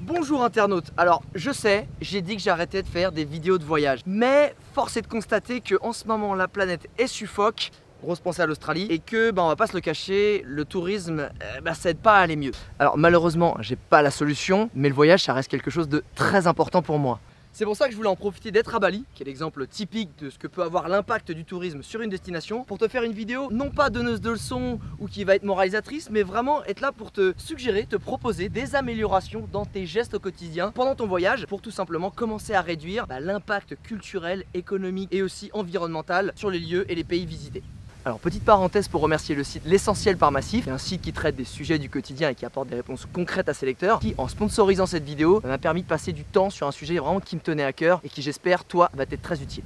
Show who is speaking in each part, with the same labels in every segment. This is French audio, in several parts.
Speaker 1: Bonjour internautes, alors je sais, j'ai dit que j'arrêtais de faire des vidéos de voyage, mais force est de constater que en ce moment la planète est suffoque, grosse pensée à l'Australie, et que on va pas se le cacher, le tourisme ça aide pas à aller mieux. Alors malheureusement j'ai pas la solution, mais le voyage ça reste quelque chose de très important pour moi. C'est pour ça que je voulais en profiter d'être à Bali, qui est l'exemple typique de ce que peut avoir l'impact du tourisme sur une destination, pour te faire une vidéo non pas donneuse de leçons ou qui va être moralisatrice, mais vraiment être là pour te suggérer, te proposer des améliorations dans tes gestes au quotidien pendant ton voyage, pour tout simplement commencer à réduire l'impact culturel, économique et aussi environnemental sur les lieux et les pays visités. Alors petite parenthèse pour remercier le site L'Essentiel par Massif, un site qui traite des sujets du quotidien et qui apporte des réponses concrètes à ses lecteurs, qui en sponsorisant cette vidéo m'a permis de passer du temps sur un sujet vraiment qui me tenait à cœur et qui j'espère toi va t'être très utile.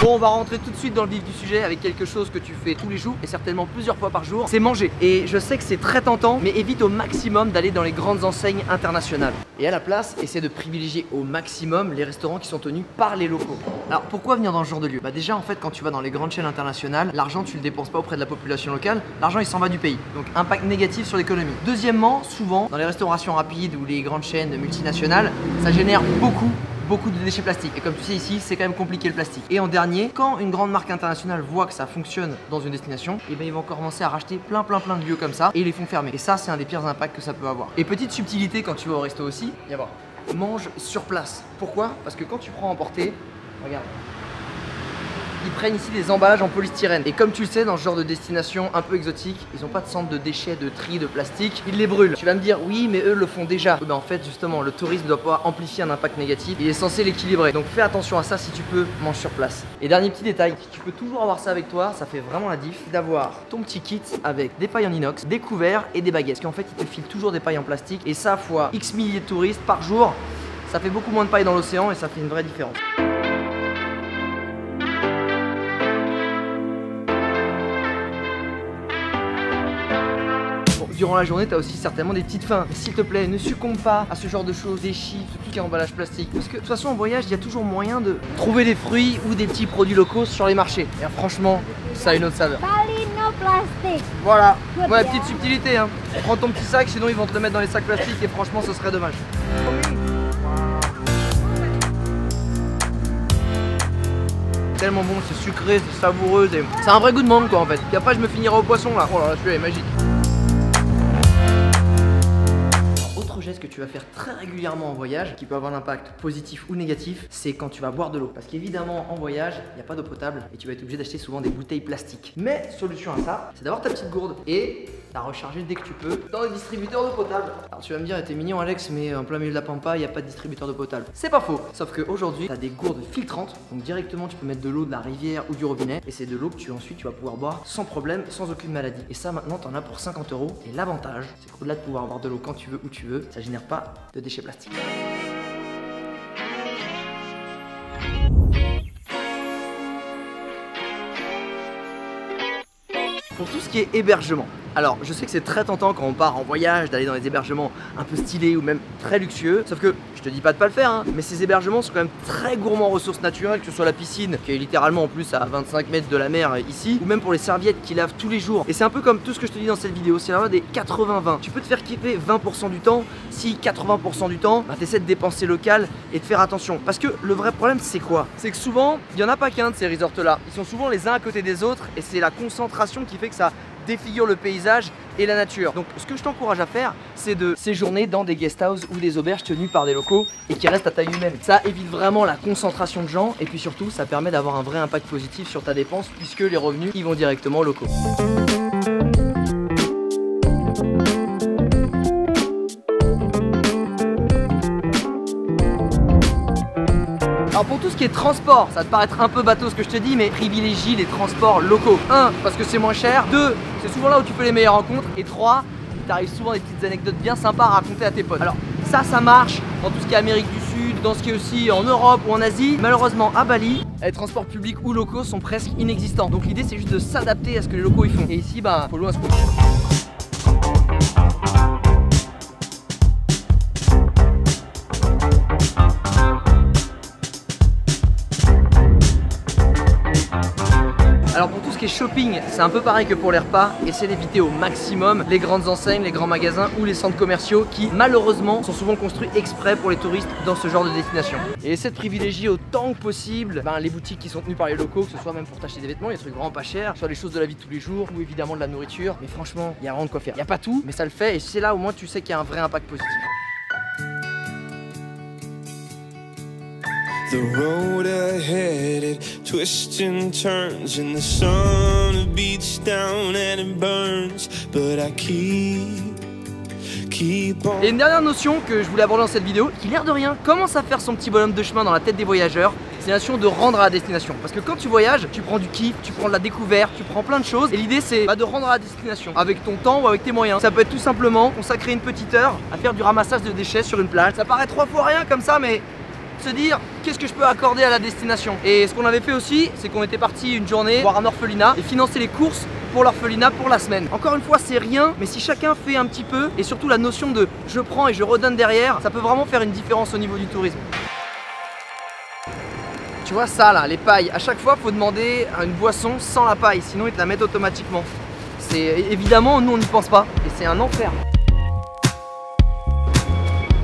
Speaker 1: Bon, on va rentrer tout de suite dans le vif du sujet avec quelque chose que tu fais tous les jours et certainement plusieurs fois par jour, c'est manger. Et je sais que c'est très tentant, mais évite au maximum d'aller dans les grandes enseignes internationales. Et à la place, essaie de privilégier au maximum les restaurants qui sont tenus par les locaux. Alors pourquoi venir dans ce genre de lieu? Déjà en fait quand tu vas dans les grandes chaînes internationales, l'argent tu le dépenses pas auprès de la population locale, l'argent il s'en va du pays. Donc impact négatif sur l'économie. Deuxièmement, souvent dans les restaurations rapides ou les grandes chaînes multinationales, ça génère beaucoup de déchets plastiques. Et comme tu sais ici, c'est quand même compliqué le plastique. Et en dernier, quand une grande marque internationale voit que ça fonctionne dans une destination, et ils vont commencer à racheter plein de lieux comme ça et ils les font fermer. Et ça, c'est un des pires impacts que ça peut avoir. Et petite subtilité quand tu vas au resto aussi, viens voir, mange sur place. Pourquoi? Parce que quand tu prends à emporter, regarde, ils prennent ici des emballages en polystyrène. Et comme tu le sais, dans ce genre de destination un peu exotique, ils n'ont pas de centre de déchets, de tri, de plastique. Ils les brûlent. Tu vas me dire, oui, mais eux le font déjà. En fait, justement, le tourisme doit pas amplifier un impact négatif. Il est censé l'équilibrer. Donc fais attention à ça si tu peux, mange sur place. Et dernier petit détail, tu peux toujours avoir ça avec toi, ça fait vraiment la diff, d'avoir ton petit kit avec des pailles en inox, des couverts et des baguettes. Parce qu'en fait, ils te filent toujours des pailles en plastique. Et ça, fois X milliers de touristes par jour, ça fait beaucoup moins de paille dans l'océan et ça fait une vraie différence. Durant la journée, tu as aussi certainement des petites faims. S'il te plaît, ne succombe pas à ce genre de choses, des chips, tout ce qui est emballage plastique. Parce que de toute façon, en voyage, il y a toujours moyen de trouver des fruits ou des petits produits locaux sur les marchés. Et franchement, ça a une autre saveur.
Speaker 2: Bali, no plastic.
Speaker 1: Voilà, ouais, petite subtilité. Hein. Prends ton petit sac, sinon ils vont te le mettre dans les sacs plastiques et franchement, ce serait dommage. Tellement bon, c'est sucré, c'est savoureux, c'est un vrai goût de mangue quoi en fait. Et après, je me finirai au poisson là. Oh là là, celui-là est magique. Geste que tu vas faire très régulièrement en voyage, qui peut avoir un impact positif ou négatif, c'est quand tu vas boire de l'eau. Parce qu'évidemment en voyage, il n'y a pas d'eau potable et tu vas être obligé d'acheter souvent des bouteilles plastiques. Mais solution à ça, c'est d'avoir ta petite gourde et la recharger dès que tu peux dans les distributeurs d'eau potable. Alors tu vas me dire, t'es mignon Alex, mais en plein milieu de la pampa, il n'y a pas de distributeur d'eau potable. C'est pas faux, sauf qu'aujourd'hui, tu as des gourdes filtrantes, donc directement tu peux mettre de l'eau de la rivière ou du robinet et c'est de l'eau que tu vas pouvoir boire sans problème, sans aucune maladie. Et ça maintenant, t'en as pour 50 € et l'avantage, c'est qu'au-delà de pouvoir boire de l'eau quand tu veux, où tu veux, ça génère pas de déchets plastiques. Pour tout ce qui est hébergement, alors je sais que c'est très tentant quand on part en voyage d'aller dans des hébergements un peu stylés ou même très luxueux, sauf que je te dis pas de pas le faire hein, mais ces hébergements sont quand même très gourmands en ressources naturelles, que ce soit la piscine qui est littéralement en plus à 25 mètres de la mer ici, ou même pour les serviettes qui lavent tous les jours. Et c'est un peu comme tout ce que je te dis dans cette vidéo, c'est vraiment des 80-20. Tu peux te faire kiffer 20% du temps si 80% du temps tu essaies de dépenser local et de faire attention. Parce que le vrai problème c'est quoi? C'est que souvent il n'y en a pas qu'un de ces resorts là, ils sont souvent les uns à côté des autres et c'est la concentration qui fait que ça défigure le paysage et la nature. Donc ce que je t'encourage à faire, c'est de séjourner dans des guest houses ou des auberges tenues par des locaux et qui restent à taille humaine. Ça évite vraiment la concentration de gens et puis surtout ça permet d'avoir un vrai impact positif sur ta dépense puisque les revenus ils vont directement aux locaux. Alors pour tout ce qui est transport, ça va te paraître un peu bateau ce que je te dis, mais privilégie les transports locaux. 1, parce que c'est moins cher. 2, c'est souvent là où tu fais les meilleures rencontres. Et 3, il t'arrive souvent des petites anecdotes bien sympas à raconter à tes potes. Alors ça marche dans tout ce qui est Amérique du Sud, dans ce qui est aussi en Europe ou en Asie. Malheureusement à Bali, les transports publics ou locaux sont presque inexistants. Donc l'idée c'est juste de s'adapter à ce que les locaux ils font. Et ici, faut louer un scooter. Alors pour tout ce qui est shopping, c'est un peu pareil que pour les repas. Essayez d'éviter au maximum les grandes enseignes, les grands magasins ou les centres commerciaux qui malheureusement sont souvent construits exprès pour les touristes dans ce genre de destination. Et essayez de privilégier autant que possible les boutiques qui sont tenues par les locaux, que ce soit même pour t'acheter des vêtements, des trucs vraiment pas chers, soit les choses de la vie de tous les jours ou évidemment de la nourriture. Mais franchement, il y a vraiment de quoi faire. Il n'y a pas tout, mais ça le fait et c'est là au moins tu sais qu'il y a un vrai impact positif.
Speaker 2: The road ahead, it twists and turns, and the sun beats down and it burns, but I keep on.
Speaker 1: Et une dernière notion que je voulais aborder dans cette vidéo, qui l'air de rien commence à faire son petit bonhomme de chemin dans la tête des voyageurs, c'est la notion de rendre à la destination. Parce que quand tu voyages, tu prends du kiff, tu prends de la découverte, tu prends plein de choses. Et l'idée c'est de rendre à la destination avec ton temps ou avec tes moyens. Ça peut être tout simplement consacrer une petite heure à faire du ramassage de déchets sur une plage. Ça paraît 3 fois rien comme ça, mais se dire qu'est-ce que je peux accorder à la destination. Et ce qu'on avait fait aussi, c'est qu'on était parti une journée voir un orphelinat et financer les courses pour l'orphelinat pour la semaine. Encore une fois, c'est rien, mais si chacun fait un petit peu, et surtout la notion de je prends et je redonne derrière, ça peut vraiment faire une différence au niveau du tourisme. Tu vois ça là, les pailles, à chaque fois faut demander une boisson sans la paille, sinon ils te la mettent automatiquement. C'est évidemment, nous on n'y pense pas et c'est un enfer.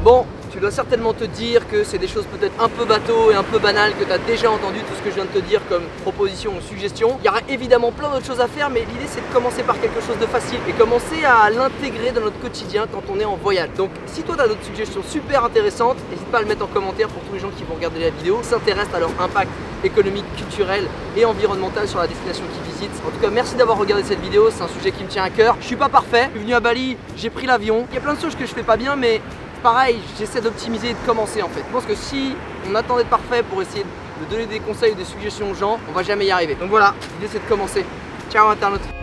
Speaker 1: Bon, tu dois certainement te dire que c'est des choses peut-être un peu bateau et un peu banales, que tu as déjà entendu tout ce que je viens de te dire comme proposition ou suggestion. Il y aura évidemment plein d'autres choses à faire, mais l'idée c'est de commencer par quelque chose de facile et commencer à l'intégrer dans notre quotidien quand on est en voyage. Donc si toi tu as d'autres suggestions super intéressantes, n'hésite pas à le mettre en commentaire pour tous les gens qui vont regarder la vidéo, s'intéressent à leur impact économique, culturel et environnemental sur la destination qu'ils visitent. En tout cas, merci d'avoir regardé cette vidéo, c'est un sujet qui me tient à cœur. Je suis pas parfait, je suis venu à Bali, j'ai pris l'avion. Il y a plein de choses que je fais pas bien, mais pareil, j'essaie d'optimiser et de commencer en fait. Je pense que si on attend d'être parfait pour essayer de donner des conseils ou des suggestions aux gens, on va jamais y arriver. Donc voilà, l'idée c'est de commencer. Ciao internaute.